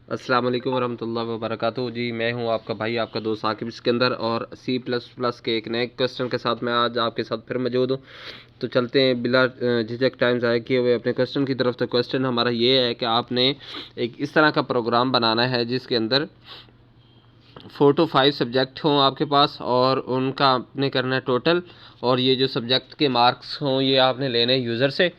अस्सलाम वालेकुम वरहमतुल्लाहि वबरकातुहू। जी मैं हूं आपका भाई, आपका दोस्त आकिब सिकंदर, और C++ के एक नए क्वेश्चन के साथ मैं आज आपके साथ फिर मौजूद हूं। तो चलते हैं बिला झिझक टाइम ज़ाया किए हुए अपने क्वेश्चन की तरफ। तो क्वेश्चन हमारा ये है कि आपने एक इस तरह का प्रोग्राम बनाना है जिसके अंदर 4 to 5 सब्जेक्ट हों आपके पास, और उनका आपने करना है टोटल, और ये जो सब्जेक्ट के मार्क्स हों ये आपने लेने हैं यूज़र से।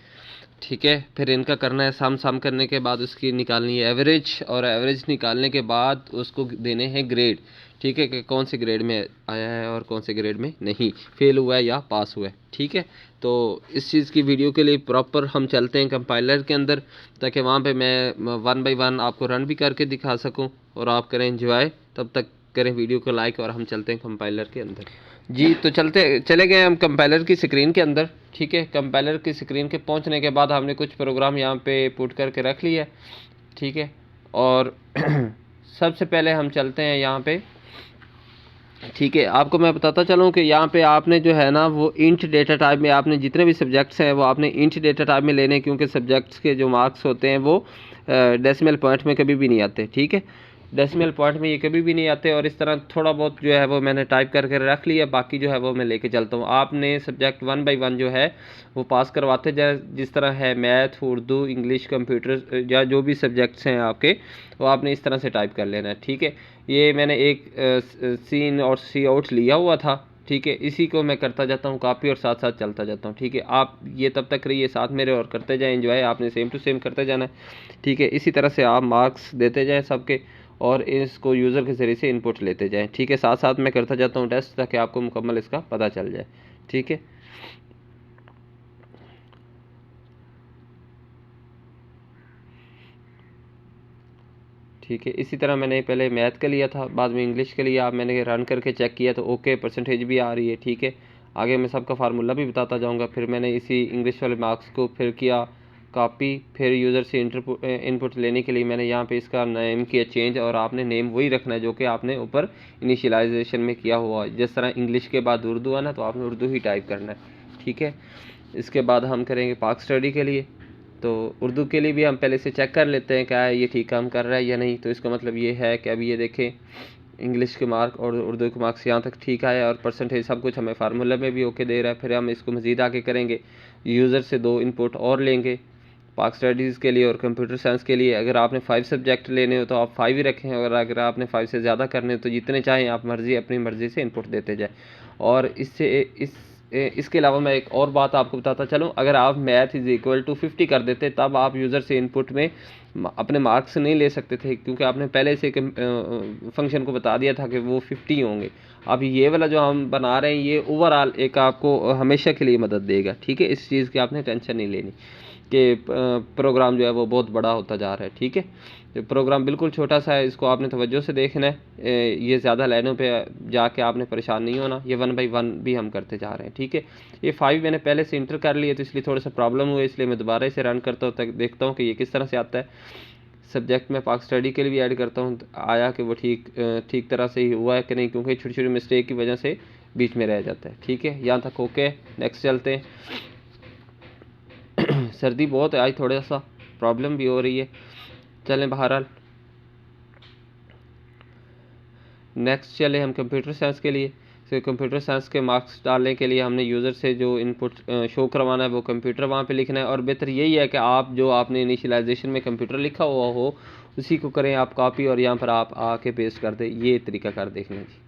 ठीक है, फिर इनका करना है सम करने के बाद उसकी निकालनी है एवरेज, और एवरेज निकालने के बाद उसको देने हैं ग्रेड। ठीक है, कि कौन से ग्रेड में आया है और कौन से ग्रेड में नहीं, फेल हुआ है या पास हुआ है। ठीक है, तो इस चीज़ की वीडियो के लिए प्रॉपर हम चलते हैं कंपाइलर के अंदर, ताकि वहाँ पे मैं 1 बाय 1 आपको रन भी करके दिखा सकूँ और आप करें एंजॉय। तब तक करें वीडियो को लाइक, और हम चलते हैं कंपाइलर के अंदर। जी तो चले गए हम कंपाइलर की स्क्रीन के अंदर। ठीक है, कंपाइलर की स्क्रीन के पहुंचने के बाद हमने कुछ प्रोग्राम यहाँ पे पुट करके रख लिया है। ठीक है, और सबसे पहले हम चलते हैं यहाँ पे। ठीक है, आपको मैं बताता चलूँ कि यहाँ पे आपने जो है ना वो इंट डेटा टाइप में आपने जितने भी सब्जेक्ट्स हैं वो आपने इंट डेटा टाइप में लेने, क्योंकि सब्जेक्ट्स के जो मार्क्स होते हैं वो डेसिमल पॉइंट में कभी भी नहीं आते। ठीक है, डेसिमल पॉइंट में ये कभी भी नहीं आते, और इस तरह थोड़ा बहुत जो है वो मैंने टाइप करके रख लिया, बाकी जो है वो मैं लेके चलता हूँ। आपने सब्जेक्ट 1 बाय 1 जो है वो पास करवाते जाए, जिस तरह है मैथ, उर्दू, इंग्लिश, कंप्यूटर या जो भी सब्जेक्ट्स हैं आपके, वो आपने इस तरह से टाइप कर लेना है। ठीक है, ये मैंने एक सीन और सी आउट लिया हुआ था। ठीक है, इसी को मैं करता जाता हूँ कॉपी और साथ साथ चलता जाता हूँ। ठीक है, आप ये तब तक रहिए साथ मेरे और करते जाएं एंजॉय, आपने सेम टू सेम करते जाना है। ठीक है, इसी तरह से आप मार्क्स देते जाएं सबके, और इसको यूज़र के ज़रिए से इनपुट लेते जाएं। ठीक है, साथ साथ मैं करता जाता हूँ टेस्ट, ताकि आपको मुकम्मल इसका पता चल जाए। ठीक है, ठीक है, इसी तरह मैंने पहले मैथ का लिया था, बाद में इंग्लिश के लिया। मैंने रन करके चेक किया तो ओके, परसेंटेज भी आ रही है। ठीक है, आगे मैं सबका फार्मूला भी बताता जाऊंगा। फिर मैंने इसी इंग्लिश वाले मार्क्स को फिर किया कॉपी, फिर यूज़र से इनपुट लेने के लिए मैंने यहाँ पे इसका नेम किया चेंज, और आपने नेम वही रखना है जो कि आपने ऊपर इनिशियलाइजेशन में किया हुआ है। जिस तरह इंग्लिश के बाद उर्दू है ना, तो आपने उर्दू ही टाइप करना है। ठीक है, इसके बाद हम करेंगे पाक स्टडी के लिए। तो उर्दू के लिए भी हम पहले से चेक कर लेते हैं क्या ये ठीक काम कर रहा है या नहीं। तो इसका मतलब ये है कि अभी ये देखें इंग्लिश के मार्क और उर्दू के मार्क्स यहाँ तक ठीक आया, और परसेंटेज सब कुछ हमें फार्मूला में भी ओके दे रहा है। फिर हम इसको मज़ीद आगे करेंगे, यूज़र से 2 इनपुट और लेंगे पाक स्टडीज़ के लिए और कंप्यूटर साइंस के लिए। अगर आपने 5 सब्जेक्ट लेने हो तो आप 5 ही रखें, और अगर आपने 5 से ज़्यादा करने हो तो जितने चाहें आप मर्ज़ी अपनी मर्ज़ी से इनपुट देते जाए। और इसके अलावा मैं एक और बात आपको बताता चलूँ, अगर आप मैथ इज़ इक्वल टू 50 कर देते तब आप यूज़र से इनपुट में अपने मार्क्स नहीं ले सकते थे, क्योंकि आपने पहले से फंक्शन को बता दिया था कि वो 50 होंगे। अब ये वाला जो हम बना रहे हैं ये ओवरऑल एक आपको हमेशा के लिए मदद देगा। ठीक है, इस चीज़ की आपने टेंशन नहीं लेनी कि प्रोग्राम जो है वो बहुत बड़ा होता जा रहा है। ठीक है, तो प्रोग्राम बिल्कुल छोटा सा है, इसको आपने तवज्जो से देखना है। ये ज़्यादा लाइनों पे जाके आपने परेशान नहीं होना। ये 1 बाय 1 भी हम करते जा रहे हैं। ठीक है, ये 5 मैंने पहले से इंटर कर लिए, तो इसलिए थोड़ा सा प्रॉब्लम हुआ, इसलिए मैं दोबारा इसे रन करता हूँ तक देखता हूँ कि ये किस तरह से आता है। सब्जेक्ट में पाक स्टडी के लिए भी ऐड करता हूँ, आया कि वो ठीक तरह से ही हुआ है कि नहीं, क्योंकि छोटी छोटी मिस्टेक की वजह से बीच में रह जाता है। ठीक है, यहाँ तक ओके। नेक्स्ट चलते हैं। सर्दी बहुत है आज, थोड़ा सा प्रॉब्लम भी हो रही है। चलें बहरहाल, नेक्स्ट चले हम कंप्यूटर साइंस के लिए। तो कंप्यूटर साइंस के मार्क्स डालने के लिए हमने यूज़र से जो इनपुट शो करवाना है वो कंप्यूटर वहाँ पे लिखना है, और बेहतर यही है कि आप जो आपने इनिशियलाइजेशन में कंप्यूटर लिखा हुआ हो उसी को करें आप कॉपी, और यहाँ पर आप आके पेस्ट कर दें। ये तरीका कर देखना जी।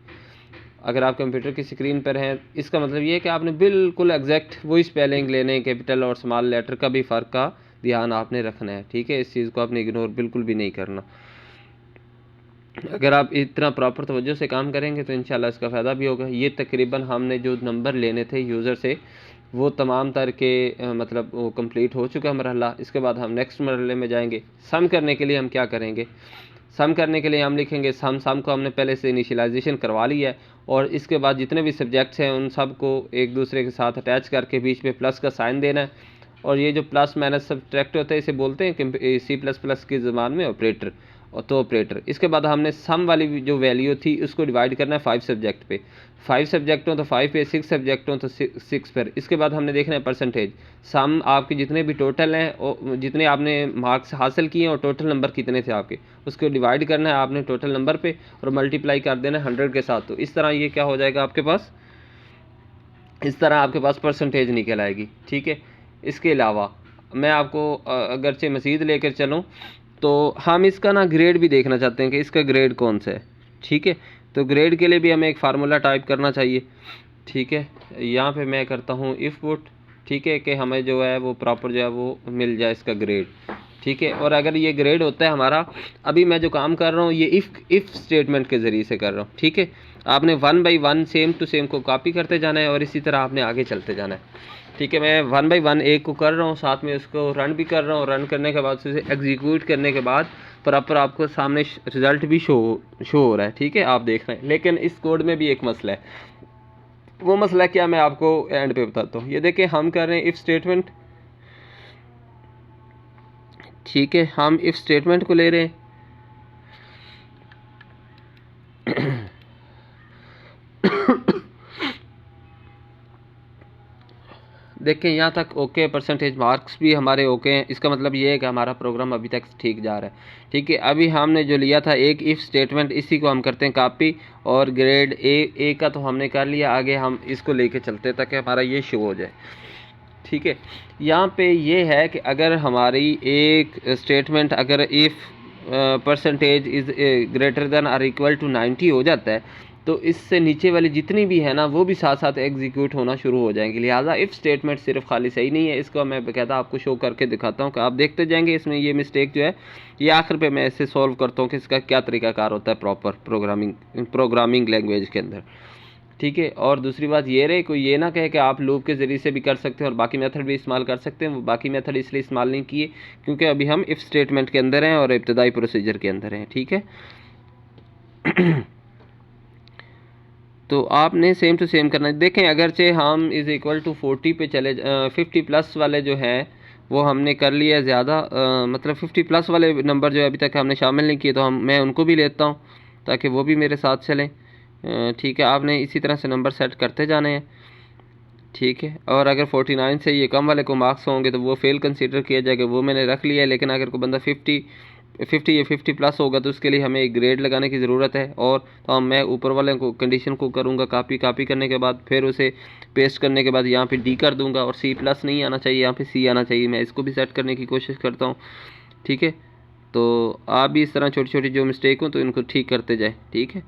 अगर आप कंप्यूटर की स्क्रीन पर हैं, इसका मतलब ये है कि आपने बिल्कुल एग्जैक्ट वही स्पेलिंग लेने, कैपिटल और स्मॉल लेटर का भी फ़र्क का ध्यान आपने रखना है। ठीक है, इस चीज़ को आपने इग्नोर बिल्कुल भी नहीं करना। अगर आप इतना प्रॉपर तवज्जो से काम करेंगे तो इंशाल्लाह इसका फ़ायदा भी होगा। ये तकरीबन हमने जो नंबर लेने थे यूज़र से वो तमाम तर के मतलब वो कंप्लीट हो चुका है मरहला। इसके बाद हम नेक्स्ट मरहले में जाएंगे। सम करने के लिए हम क्या करेंगे, सम करने के लिए हम लिखेंगे सम को हमने पहले से इनिशियलाइजेशन करवा लिया है, और इसके बाद जितने भी सब्जेक्ट्स हैं उन सब को एक दूसरे के साथ अटैच करके बीच में प्लस का साइन देना है। और ये जो प्लस माइनस सब्ट्रैक्ट होता है इसे बोलते हैं C++ की ज़बान में ऑपरेटर। और तो ऑपरेटर। इसके बाद हमने सम वाली जो वैल्यू थी उसको डिवाइड करना है 5 सब्जेक्ट पे, 5 सब्जेक्ट हो तो 5 पे, 6 सब्जेक्ट हो तो 6 पर। इसके बाद हमने देखना है परसेंटेज, सम आपके जितने भी टोटल हैं और जितने आपने मार्क्स हासिल किए और टोटल नंबर कितने थे आपके, उसको डिवाइड करना है आपने टोटल नंबर पे और मल्टीप्लाई कर देना है 100 के साथ। तो इस तरह ये क्या हो जाएगा आपके पास, इस तरह आपके पास परसेंटेज निकल आएगी। ठीक है, इसके अलावा मैं आपको अगरचे मज़ीद लेकर चलूँ तो हम इसका ना ग्रेड भी देखना चाहते हैं कि इसका ग्रेड कौन सा है। ठीक है, तो ग्रेड के लिए भी हमें एक फार्मूला टाइप करना चाहिए। ठीक है, यहाँ पे मैं करता हूँ इफ़ पुट। ठीक है, कि हमें जो है वो प्रॉपर जो है वो मिल जाए इसका ग्रेड। ठीक है, और अगर ये ग्रेड होता है हमारा, अभी मैं जो काम कर रहा हूँ ये इफ़ स्टेटमेंट के ज़रिए से कर रहा हूँ। ठीक है, आपने 1 बाई 1 सेम टू सेम को कॉपी करते जाना है और इसी तरह आपने आगे चलते जाना है। ठीक है, मैं 1 बाई 1 एक को कर रहा हूँ, साथ में उसको रन भी कर रहा हूँ। रन करने के बाद उसे एग्जीक्यूट करने के बाद प्रॉपर आपको सामने रिजल्ट भी शो हो रहा है। ठीक है, आप देख रहे हैं। लेकिन इस कोड में भी एक मसला है, वो मसला क्या मैं आपको एंड पे बताता हूँ। ये देखिए, हम कर रहे हैं इफ़ स्टेटमेंट। ठीक है, हम इफ़ स्टेटमेंट को ले रहे हैं। देखें यहाँ तक ओके, परसेंटेज मार्क्स भी हमारे ओके हैं। इसका मतलब ये है कि हमारा प्रोग्राम अभी तक ठीक जा रहा है। ठीक है, अभी हमने जो लिया था एक इफ़ स्टेटमेंट, इसी को हम करते हैं कॉपी, और ग्रेड ए का तो हमने कर लिया। आगे हम इसको लेके चलते हैं ताकि हमारा ये शो हो जाए। ठीक है, यहाँ पे ये है कि अगर हमारी एक स्टेटमेंट अगर if percentage is greater than और इक्वल टू 90 हो जाता है तो इससे नीचे वाली जितनी भी है ना वो भी साथ साथ एग्जीक्यूट होना शुरू हो जाएंगी। लिहाजा इफ़ स्टेटमेंट सिर्फ खाली सही नहीं है, इसको मैं बेकायदा आपको शो करके दिखाता हूँ कि आप देखते जाएंगे इसमें ये मिस्टेक जो है ये आखिर पे मैं इसे सॉल्व करता हूँ कि इसका क्या तरीकाकार होता है प्रॉपर प्रोग्रामिंग लैंग्वेज के अंदर। ठीक है, और दूसरी बात ये रहे, कोई ये ना कहे कि आप लूप के ज़रिए से भी कर सकते हैं और बाकी मेथड भी इस्तेमाल कर सकते हैं। वो बाकी मेथड इसलिए इस्तेमाल नहीं किए क्योंकि अभी हम इफ़ स्टेटमेंट के अंदर हैं और इब्तदाई प्रोसीजर के अंदर हैं। ठीक है, तो आपने सेम टू सेम करना है। देखें, अगरचे हम इज़ इक्वल टू 40 पे चले 50 प्लस वाले जो हैं वो हमने कर लिया ज़्यादा, मतलब 50 प्लस वाले नंबर जो अभी तक हमने शामिल नहीं किए, तो मैं उनको भी लेता हूँ ताकि वो भी मेरे साथ चलें। ठीक है, आपने इसी तरह से नंबर सेट करते जाने हैं। ठीक है, और अगर 49 से ये कम वाले को मार्क्स होंगे तो वो फेल कंसीडर किया जाएगा, वो मैंने रख लिया है। लेकिन अगर कोई बंदा 50 या 50 प्लस होगा तो उसके लिए हमें एक ग्रेड लगाने की ज़रूरत है। और तो मैं ऊपर वाले को कंडीशन को करूँगा कॉपी करने के बाद फिर उसे पेस्ट करने के बाद यहाँ पे डी कर दूँगा, और C प्लस नहीं आना चाहिए, यहाँ पे C आना चाहिए। मैं इसको भी सेट करने की कोशिश करता हूँ। ठीक है, तो आप भी इस तरह छोटी छोटी जो मिस्टेक हो तो इनको ठीक करते जाए। ठीक है,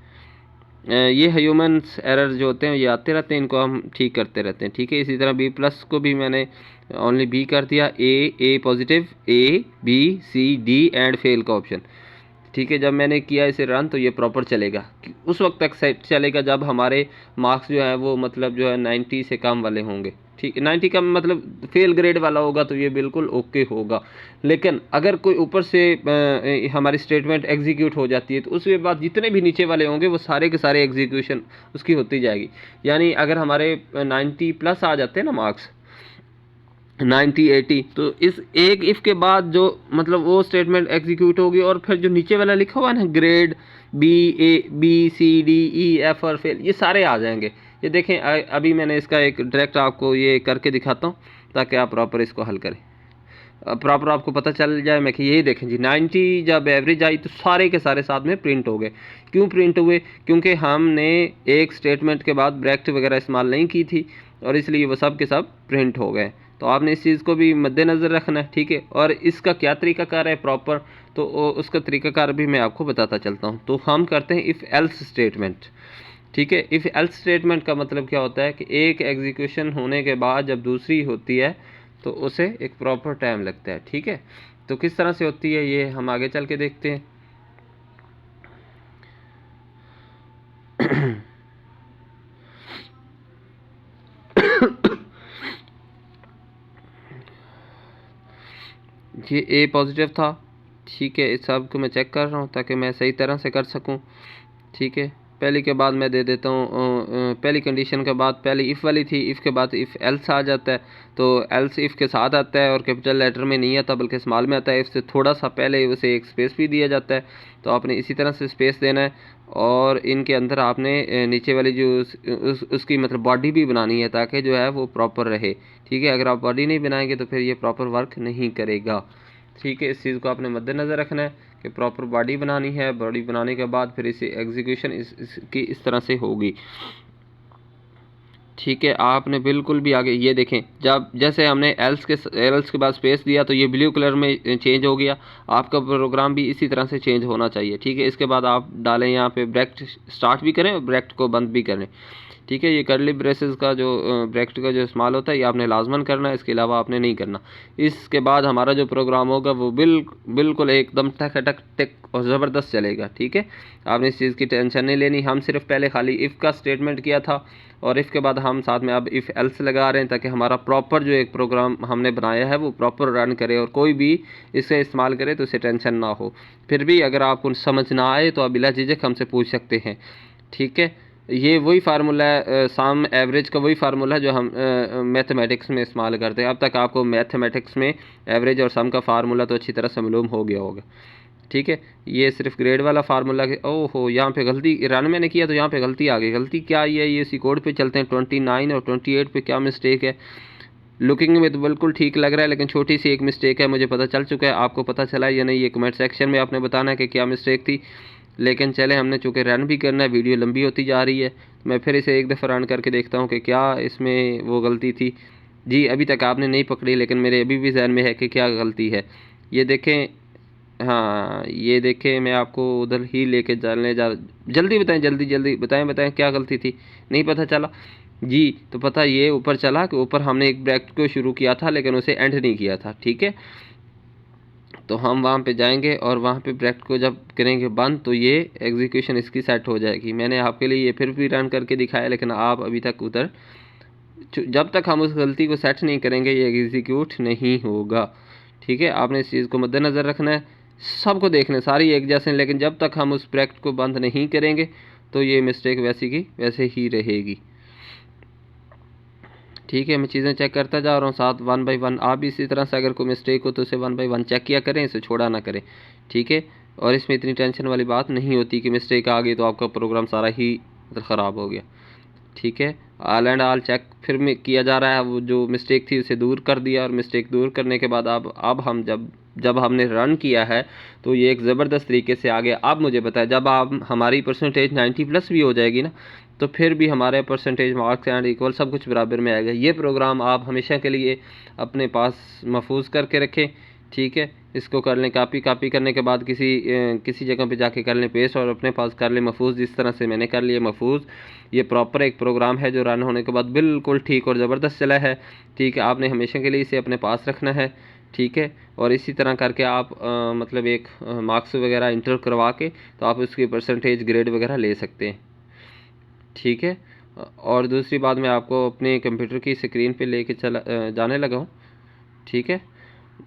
ये ह्यूमन्स एरर जो होते हैं ये आते रहते हैं, इनको हम ठीक करते रहते हैं। ठीक है, इसी तरह B प्लस को भी मैंने ओनली B कर दिया, A positive, A B C D and fail का ऑप्शन। ठीक है, जब मैंने किया इसे रन तो ये प्रॉपर चलेगा, उस वक्त तक सेट चलेगा जब हमारे मार्क्स जो है वो मतलब जो है 90 से कम वाले होंगे। ठीक है, 90 का मतलब फेल ग्रेड वाला होगा तो ये बिल्कुल ओके होगा। लेकिन अगर कोई ऊपर से हमारी स्टेटमेंट एग्जीक्यूट हो जाती है तो उसके बाद जितने भी नीचे वाले होंगे वो सारे के सारे एग्जीक्यूशन उसकी होती जाएगी। यानी अगर हमारे 90 प्लस आ जाते हैं ना मार्क्स, 90 80, तो इस एक इफ़ के बाद जो मतलब वो स्टेटमेंट एग्जीक्यूट होगी और फिर जो नीचे वाला लिखा हुआ है ना grade B C D E F और फेल, ये सारे आ जाएंगे। ये देखें, अभी मैंने इसका एक डायरेक्ट आपको ये करके दिखाता हूँ ताकि आप प्रॉपर इसको हल करें, प्रॉपर आपको पता चल जाए। मैं कि यही देखें जी, 90 जब एवरेज आई तो सारे के सारे साथ में प्रिंट हो गए। क्यों प्रिंट हुए? क्योंकि हमने एक स्टेटमेंट के बाद ब्रैकेट वगैरह इस्तेमाल नहीं की थी और इसलिए वो सब के सब प्रिंट हो गए। तो आपने इस चीज़ को भी मद्देनज़र रखना है। ठीक है, और इसका क्या तरीकाकार है प्रॉपर, तो उसका तरीकाकार भी मैं आपको बताता चलता हूँ। तो हम करते हैं इफ़ एल्स स्टेटमेंट। ठीक है, इफ़ एल्स स्टेटमेंट का मतलब क्या होता है कि एक एग्जीक्यूशन होने के बाद जब दूसरी होती है तो उसे एक प्रॉपर टाइम लगता है। ठीक है, तो किस तरह से होती है ये हम आगे चल के देखते हैं। ये A पॉजिटिव था। ठीक है, इस सब को मैं चेक कर रहा हूँ ताकि मैं सही तरह से कर सकूँ। ठीक है, पहली के बाद मैं दे देता हूँ, पहली कंडीशन के बाद पहली इफ़ वाली थी, इफ़ के बाद इफ़ एल्स आ जाता है, तो एल्स इफ़ के साथ आता है और कैपिटल लेटर में नहीं आता बल्कि स्मॉल में आता है। इफ़ से थोड़ा सा पहले उसे एक स्पेस भी दिया जाता है, तो आपने इसी तरह से स्पेस देना है। और इनके अंदर आपने नीचे वाली जो उसकी मतलब बॉडी भी बनानी है ताकि जो है वो प्रॉपर रहे। ठीक है, अगर आप बॉडी नहीं बनाएंगे तो फिर ये प्रॉपर वर्क नहीं करेगा। ठीक है, इस चीज़ को आपने मद्देनज़र रखना है कि प्रॉपर बॉडी बनानी है। बॉडी बनाने के बाद फिर इसे एग्जीक्यूशन इसकी इस तरह से होगी। ठीक है, आपने बिल्कुल भी आगे ये देखें, जब जैसे हमने एल्स के बाद स्पेस दिया तो ये ब्लू कलर में चेंज हो गया। आपका प्रोग्राम भी इसी तरह से चेंज होना चाहिए। ठीक है, इसके बाद आप डालें यहाँ पे ब्रैकेट स्टार्ट भी करें और ब्रैकेट को बंद भी करें। ठीक है, ये कर्ली ब्रेसेस का जो ब्रैकेट का जो इस्तेमाल होता है ये आपने लाजमन करना है, इसके अलावा आपने नहीं करना। इसके बाद हमारा जो प्रोग्राम होगा वो बिल्कुल एकदम टक टिक और ज़बरदस्त चलेगा। ठीक है, आपने इस चीज़ की टेंशन नहीं लेनी। हम सिर्फ पहले खाली इफ़ का स्टेटमेंट किया था और इफ़ के बाद हम साथ में अब इफ़ एल्स लगा रहे हैं ताकि हमारा प्रॉपर जो एक प्रोग्राम हमने बनाया है वो प्रॉपर रन करे और कोई भी इसे इस्तेमाल करे तो इसे टेंशन ना हो। फिर भी अगर आपको समझ ना आए तो आप बिला झिझक हमसे पूछ सकते हैं। ठीक है, ये वही फार्मूला है, सम एवरेज का वही फार्मूला है जो हम मैथमेटिक्स में इस्तेमाल करते हैं। अब तक आपको मैथमेटिक्स में एवरेज और सम का फार्मूला तो अच्छी तरह से मालूम हो गया होगा। ठीक है, ये सिर्फ ग्रेड वाला फार्मूला के ओहो यहाँ पे गलती रन मैंने किया तो यहाँ पे गलती आ गई। गलती क्या आई है, ये इसी कोड पे चलते हैं। 29 और 28 पे क्या मिस्टेक है? लुकिंग में तो बिल्कुल ठीक लग रहा है लेकिन छोटी सी एक मिस्टेक है, मुझे पता चल चुका है। आपको पता चला या नहीं ये कमेंट सेक्शन में आपने बताना है कि क्या मिस्टेक थी। लेकिन चले, हमने चूँकि रन भी करना है, वीडियो लंबी होती जा रही है, मैं फिर इसे एक दफ़ा रन करके देखता हूँ कि क्या इसमें वो गलती थी। जी, अभी तक आपने नहीं पकड़ी लेकिन मेरे अभी भी जहन में है कि क्या गलती है। ये देखें, हाँ ये देखें, मैं आपको उधर ही लेके जाने जा, जल्दी बताएं, जल्दी बताएं क्या गलती थी। नहीं पता चला जी, तो पता ये ऊपर चला कि ऊपर हमने एक ब्रैकेट को शुरू किया था लेकिन उसे एंड नहीं किया था। ठीक है, तो हम वहाँ पे जाएंगे और वहाँ पे ब्रैकेट को जब करेंगे बंद तो ये एग्जीक्यूशन इसकी सेट हो जाएगी। मैंने आपके लिए ये फिर भी रन करके दिखाया लेकिन आप अभी तक उधर, जब तक हम उस गलती को सेट नहीं करेंगे ये एग्जीक्यूट नहीं होगा। ठीक है, आपने इस चीज़ को मद्देनज़र रखना है, सबको देखना है सारी एक जैसे, लेकिन जब तक हम उस ब्रैकेट को बंद नहीं करेंगे तो ये मिस्टेक वैसी की वैसे ही रहेगी। ठीक है, मैं चीज़ें चेक करता जा रहा हूँ साथ 1 बाई 1। आप भी इसी तरह से अगर कोई मिस्टेक हो तो उसे 1 बाई 1 चेक किया करें, इसे छोड़ा ना करें। ठीक है, और इसमें इतनी टेंशन वाली बात नहीं होती कि मिस्टेक आ गई तो आपका प्रोग्राम सारा ही ख़राब हो गया। ठीक है, ऑल एंड ऑल चेक फिर में किया जा रहा है, वो जो मिस्टेक थी उसे दूर कर दिया और मिस्टेक दूर करने के बाद अब हम जब हमने रन किया है तो ये एक ज़बरदस्त तरीके से आ गया। अब मुझे बताया, जब आप हमारी परसेंटेज 90+ भी हो जाएगी ना तो फिर भी हमारे परसेंटेज मार्क्स एंड इक्वल सब कुछ बराबर में आएगा। ये प्रोग्राम आप हमेशा के लिए अपने पास महफूज करके रखें। ठीक है, इसको कर लें कॉपी करने के बाद किसी जगह पे जाके कर लें पेस्ट और अपने पास कर लें महफूज, जिस तरह से मैंने कर लिया महफूज। ये प्रॉपर एक प्रोग्राम है जो रन होने के बाद बिल्कुल ठीक और ज़बरदस्त चला है। ठीक है, आपने हमेशा के लिए इसे अपने पास रखना है। ठीक है, और इसी तरह करके आप मतलब एक मार्क्स वगैरह इंटर करवा के तो आप उसकी परसेंटेज ग्रेड वगैरह ले सकते हैं। ठीक है, और दूसरी बात मैं आपको अपने कंप्यूटर की स्क्रीन पे लेके जाने लगा हूँ। ठीक है,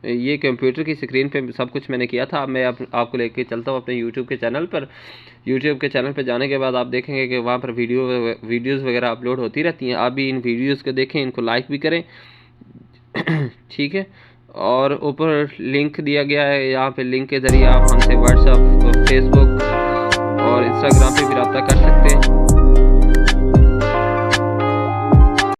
ये कंप्यूटर की स्क्रीन पे सब कुछ मैंने किया था। अब मैं आपको लेके चलता हूँ अपने यूट्यूब के चैनल पर। यूट्यूब के चैनल पर जाने के बाद आप देखेंगे कि वहाँ पर वीडियोज़ वगैरह अपलोड होती रहती हैं। आप भी इन वीडियोज़ को देखें, इनको लाइक भी करें। ठीक है, और ऊपर लिंक दिया गया है, यहाँ पे लिंक के ज़रिए आप हमसे व्हाट्सएप, फेसबुक और इंस्टाग्राम पे भी रब्ता कर सकते हैं।